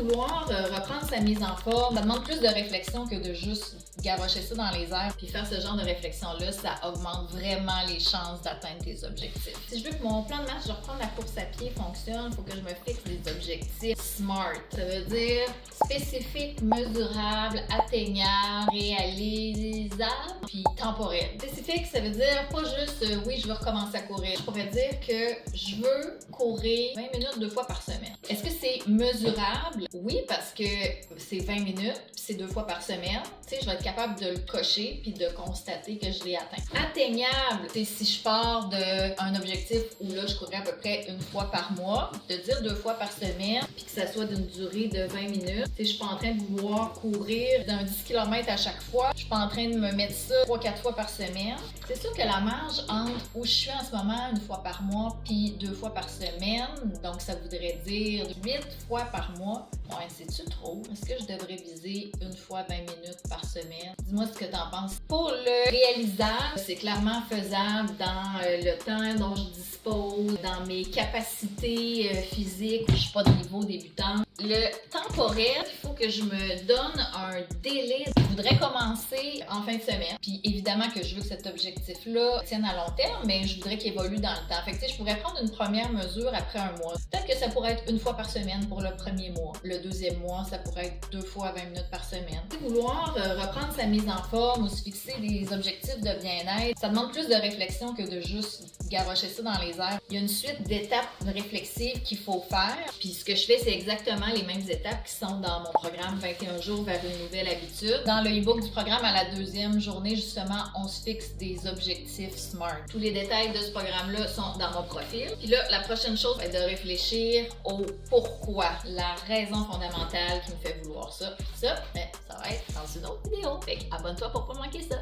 vouloir reprendre sa mise en forme, ça demande plus de réflexion que de juste garrocher ça dans les airs. Puis faire ce genre de réflexion-là, ça augmente vraiment les chances d'atteindre tes objectifs. Si je veux que mon plan de match de reprendre la course à pied fonctionne, il faut que je me fixe des objectifs SMART. Ça veut dire spécifique, mesurable, atteignable, réalisable, puis temporel. Spécifique, ça veut dire pas juste oui, je veux recommencer à courir. Je pourrais dire que je veux courir 20 minutes 2 fois par semaine. Est-ce que c'est mesurable? Oui, parce que c'est 20 minutes, puis c'est 2 fois par semaine. Tu sais, je vais être capable de le cocher puis de constater que je l'ai atteint. Atteignable, c'est si je pars d'un objectif où là, je courrais à peu près 1 fois par mois, de dire 2 fois par semaine, puis que ça soit d'une durée de 20 minutes. Tu sais, je suis pas en train de vouloir courir d'un 10 km à chaque fois. Je suis pas en train de me mettre ça 3-4 fois par semaine. C'est sûr que la marge entre où je suis en ce moment 1 fois par mois puis 2 fois par semaine, donc ça voudrait dire 8 fois par mois. Ouais, c'est-tu trop? Est-ce que je devrais viser 1 fois 20 minutes par semaine? Dis-moi ce que t'en penses. Pour le réalisable, c'est clairement faisable dans le temps dont je dispose, dans mes capacités physiques, où je suis pas de niveau débutant. Le temporel, il faut que je me donne un délai. Je voudrais commencer en fin de semaine. Puis évidemment que je veux que cet objectif-là tienne à long terme, mais je voudrais qu'il évolue dans le temps. Fait que tu sais, je pourrais prendre une première mesure après 1 mois. Peut-être que ça pourrait être 1 fois par semaine pour le premier mois. Le deuxième mois, ça pourrait être 2 fois 20 minutes par semaine. Vouloir reprendre sa mise en forme ou se fixer des objectifs de bien-être, ça demande plus de réflexion que de juste garrocher ça dans les airs. Il y a une suite d'étapes réflexives qu'il faut faire. Puis ce que je fais, c'est exactement les mêmes étapes qui sont dans mon programme 21 jours vers une nouvelle habitude. Dans le e-book du programme, à la 2e journée, justement, on se fixe des objectifs SMART. Tous les détails de ce programme-là sont dans mon profil. Puis là, la prochaine chose est de réfléchir au pourquoi, la raison fondamentale qui me fait vouloir ça. Puis ça, ça va être dans une autre vidéo. Fait que abonne-toi pour pas manquer ça.